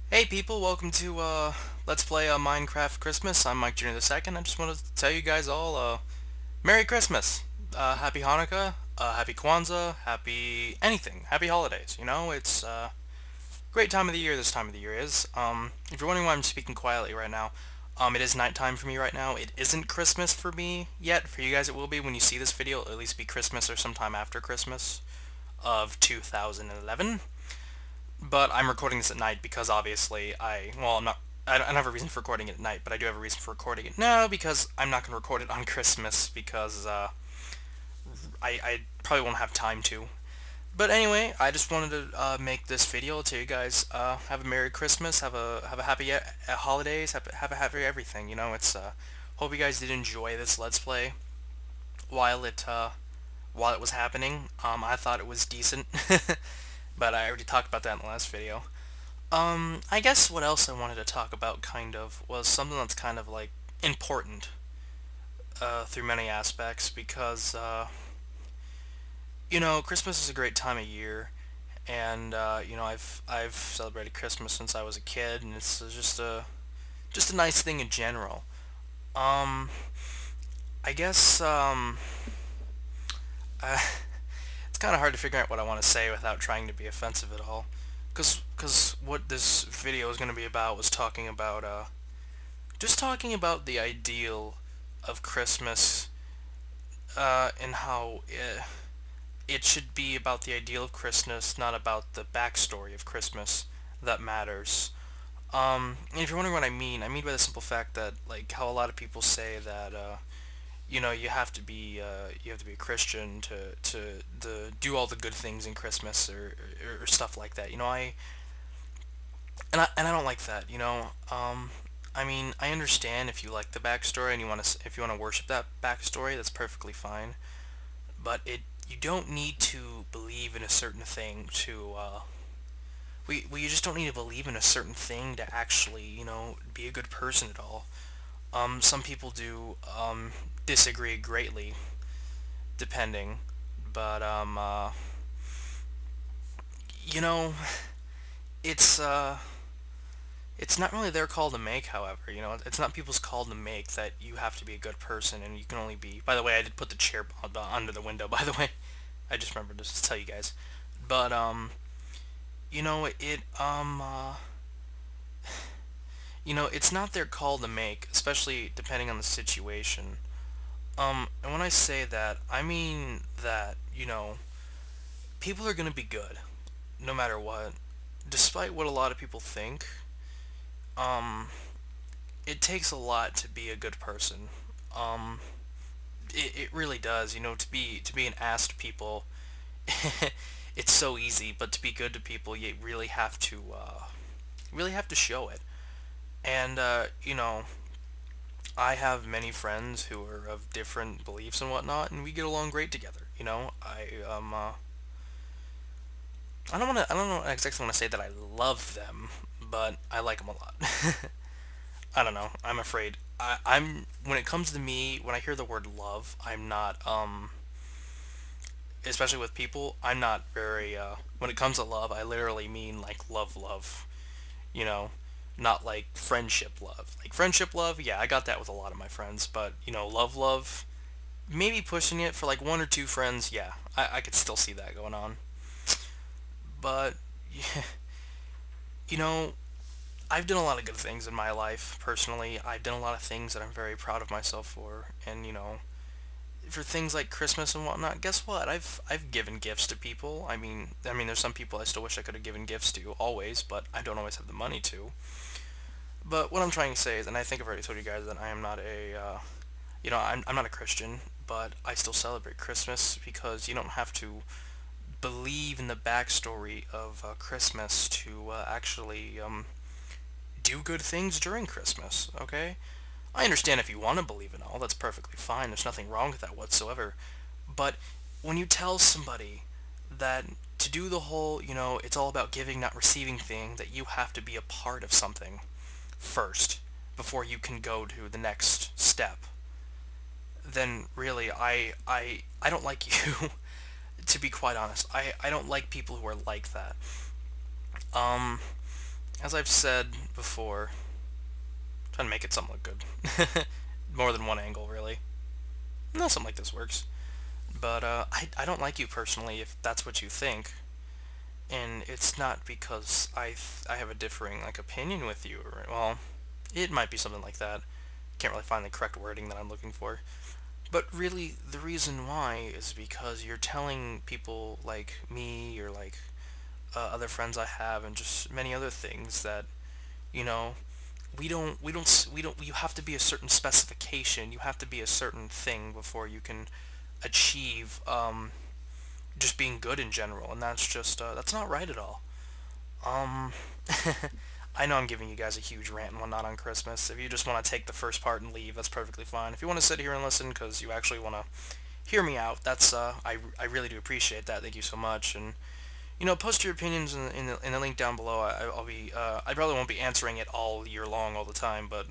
Hey people, welcome to Let's Play Minecraft Christmas. I'm Mike Jr. II. I just wanted to tell you guys all Merry Christmas, Happy Hanukkah, Happy Kwanzaa, Happy anything, Happy Holidays. It's great time of the year this time of the year is. If you're wondering why I'm speaking quietly right now, it is nighttime for me right now. It isn't Christmas for me yet. For you guys it will be when you see this video. It'll at least be Christmas or sometime after Christmas of 2011. But I'm recording this at night because obviously well, I don't have a reason for recording it at night, but I do have a reason for recording it now because I'm not going to record it on Christmas because I probably won't have time to. But anyway, I just wanted to make this video to tell you guys have a Merry Christmas, have a happy holidays, have a happy everything. It's hope you guys did enjoy this Let's Play while it was happening. I thought it was decent, but I already talked about that in the last video. I guess what else I wanted to talk about, kind of, was something that's kind of, like, important, through many aspects, because, Christmas is a great time of year, and, I've celebrated Christmas since I was a kid, and it's just a nice thing in general. Um, I guess, uh, it's kind of hard to figure out what I want to say without trying to be offensive at all. Cause what this video is going to be about was just talking about the ideal of Christmas, and how it should be about the ideal of Christmas, not about the backstory of Christmas that matters. And if you're wondering what I mean by the simple fact that, like, how a lot of people say that, you have to be a Christian to do all the good things in Christmas or stuff like that. And I don't like that. I mean, I understand if you like the backstory and if you want to worship that backstory, that's perfectly fine. But you don't need to believe in a certain thing to you just don't need to believe in a certain thing to actually, be a good person at all. Some people do disagree greatly, depending, but you know, it's it's not really their call to make. However, it's not people's call to make that you have to be a good person, and you can only be. By the way, I did put the chair under the window. By the way, I just remembered to tell you guys, but it's not their call to make, especially depending on the situation. And when I say that, I mean that, people are gonna be good, no matter what. Despite what a lot of people think, um, it takes a lot to be a good person. Um, it really does, to be an ass to people, it's so easy, but to be good to people, you really have to show it. And, I have many friends who are of different beliefs and whatnot, and we get along great together. I don't know exactly want to say that I love them, but I like them a lot. I don't know. I'm afraid. When it comes to me, when I hear the word love, I'm not, especially with people, I'm not very, when it comes to love, I literally mean, like, love, you know, not like friendship love. Like, friendship love, yeah, I got that with a lot of my friends, but, love, maybe pushing it for, like, one or two friends, yeah, I could still see that going on. But, yeah, you know, I've done a lot of good things in my life, personally. I've done a lot of things that I'm very proud of myself for, and, for things like Christmas and whatnot, guess what? I've given gifts to people. I mean, there's some people I still wish I could have given gifts to, always, but I don't always have the money to. But what I'm trying to say is, and I think I've already told you guys that I am not I'm not a Christian, but I still celebrate Christmas because you don't have to believe in the backstory of Christmas to actually do good things during Christmas, okay? I understand if you want to believe in all, that's perfectly fine. There's nothing wrong with that whatsoever. But when you tell somebody that to do the whole, it's all about giving, not receiving thing, that you have to be a part of something first before you can go to the next step, then really I don't like you. To be quite honest, I don't like people who are like that. Um as I've said before, trying to make it something look good. More than one angle, really. No, something like this works. But I don't like you personally if that's what you think. And it's not because I have a differing like opinion with you. Or, well, it might be something like that. Can't really find the correct wording that I'm looking for. But really, the reason why is because you're telling people like me or like other friends I have and just many other things that, you know, you have to be a certain specification, you have to be a certain thing before you can achieve just being good in general, and that's just that's not right at all. um I know I'm giving you guys a huge rant and whatnot on Christmas. If you just want to take the first part and leave, that's perfectly fine. If you want to sit here and listen because you actually want to hear me out, that's I really do appreciate that. Thank you so much. And post your opinions in the link down below. I probably won't be answering it all year long all the time, but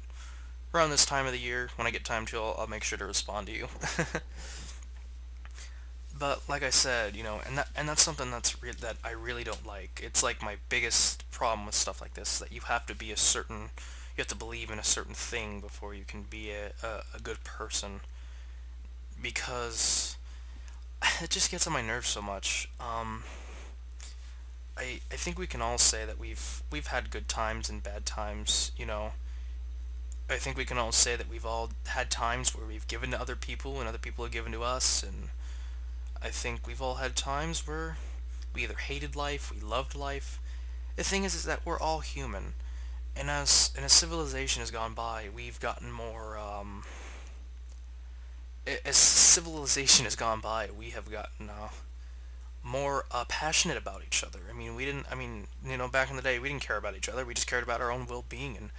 around this time of the year, when I get time to, I'll make sure to respond to you. But like I said, and that's something that I really don't like. It's like my biggest problem with stuff like this, that you have to be you have to believe in a certain thing before you can be a good person, because it just gets on my nerves so much. I think we can all say that we've had good times and bad times. I think we can all say that we've all had times where we've given to other people and other people have given to us, and I think we've all had times where we either hated life, we loved life. The thing is that we're all human, and as civilization has gone by, we've gotten more. As civilization has gone by, we have gotten more passionate about each other. I mean, we didn't. I mean, back in the day, we didn't care about each other. We just cared about our own well-being. And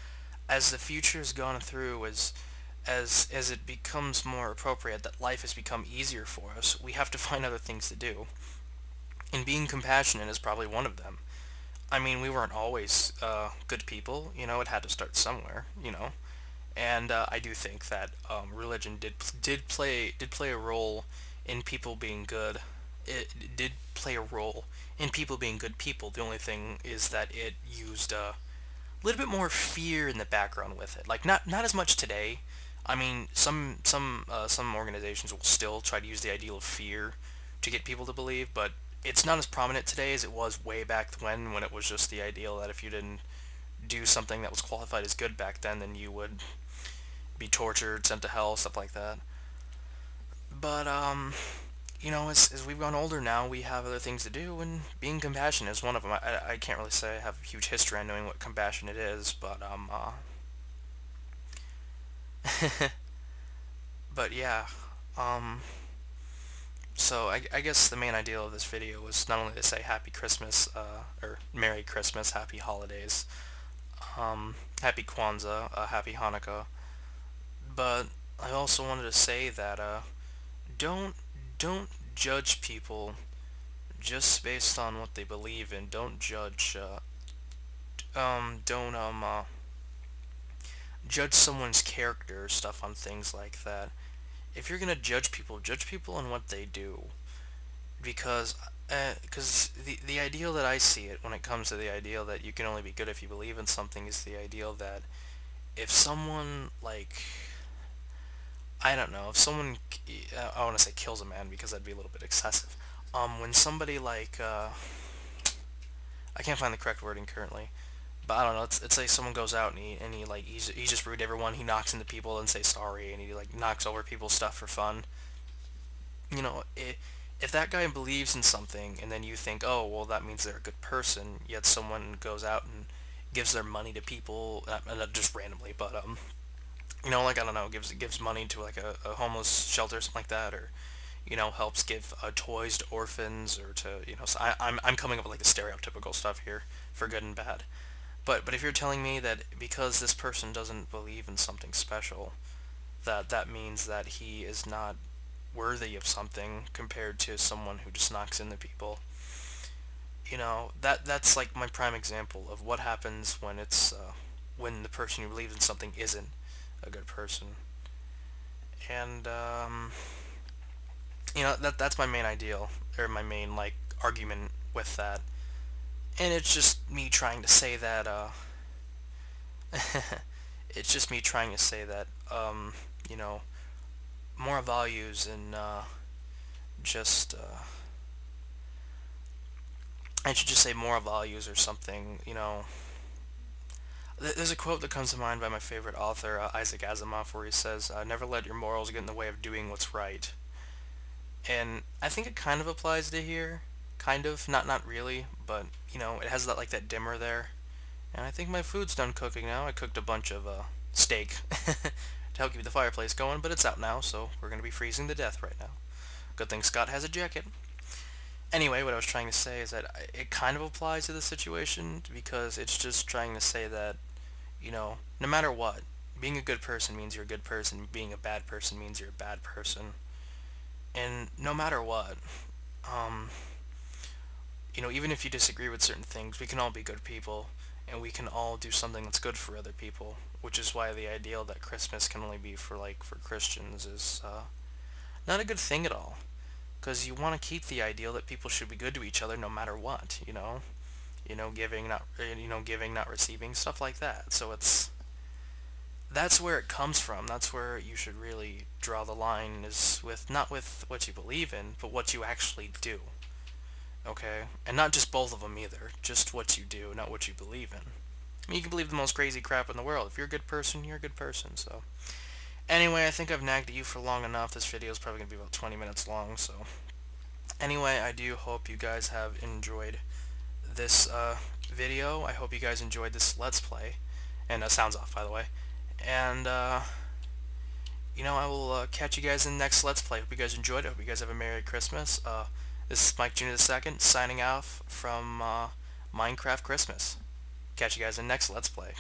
as the future has gone through, as it becomes more appropriate that life has become easier for us, we have to find other things to do. And being compassionate is probably one of them. I mean, we weren't always good people. It had to start somewhere. And I do think that religion did play a role in people being good. It did play a role in people being good people. The only thing is that it used a little bit more fear in the background with it. Like not as much today. I mean, some organizations will still try to use the ideal of fear to get people to believe, but it's not as prominent today as it was way back when it was just the ideal that if you didn't do something that was qualified as good back then you would be tortured, sent to hell, stuff like that. But as we've gone older now, we have other things to do, and being compassionate is one of them. I can't really say I have a huge history on knowing what compassionate is, but but yeah, um, so I guess the main idea of this video was not only to say Happy Christmas, or Merry Christmas, Happy Holidays, Happy Kwanzaa, Happy Hanukkah, but I also wanted to say that don't don't judge people just based on what they believe in. Don't judge. Don't judge someone's character or stuff on things like that. If you're gonna judge people on what they do, because the ideal that I see it when it comes to the ideal that you can only be good if you believe in something is the ideal that if someone like I don't know if someone I want to say kills a man because that'd be a little bit excessive. When somebody like I can't find the correct wording currently, but I don't know. It's like someone goes out and he like he's just rude to everyone. He knocks into people and say sorry, and he like knocks over people's stuff for fun. If that guy believes in something, and then you think, oh well, that means they're a good person, yet someone goes out and gives their money to people, not just randomly, but like I don't know, gives money to like a homeless shelter or something like that, or helps give toys to orphans, or to so I'm coming up with like the stereotypical stuff here for good and bad. But if you're telling me that because this person doesn't believe in something special, that means that he is not worthy of something compared to someone who just knocks into people, that's like my prime example of what happens when the person who believes in something isn't a good person. And that's my main ideal, or my main like argument with that. And it's just me trying to say that, it's just me trying to say that, you know, moral values and, just, I should just say moral values or something, you know. There's a quote that comes to mind by my favorite author, Isaac Asimov, where he says, never let your morals get in the way of doing what's right. And I think it kind of applies to here. Kind of. Not really, but, you know, it has that, like, that dimmer there. And I think my food's done cooking now. I cooked a bunch of, steak to help keep the fireplace going, but it's out now, so we're gonna be freezing to death right now. Good thing Scott has a jacket. Anyway, what I was trying to say is that it kind of applies to the situation, because it's just trying to say that, you know, no matter what, being a good person means you're a good person, being a bad person means you're a bad person. And no matter what, um, you know, even if you disagree with certain things, we can all be good people, and we can all do something that's good for other people, which is why the ideal that Christmas can only be for, like, for Christians is, not a good thing at all. Because you want to keep the ideal that people should be good to each other no matter what, you know? Giving, not receiving, stuff like that. So that's where it comes from. That's where you should really draw the line, is with, not with what you believe in, but what you actually do. Okay? And not just both of them either. Just what you do, not what you believe in. I mean, you can believe the most crazy crap in the world. If you're a good person, you're a good person, so. Anyway, I think I've nagged at you for long enough. This video is probably going to be about 20 minutes long, so. Anyway, I do hope you guys have enjoyed this video. I hope you guys enjoyed this Let's Play. And sounds off, by the way. And, you know, I will catch you guys in the next Let's Play. Hope you guys enjoyed it. Hope you guys have a Merry Christmas. This is Mike Jr. II signing off from Minecraft Christmas. Catch you guys in the next Let's Play.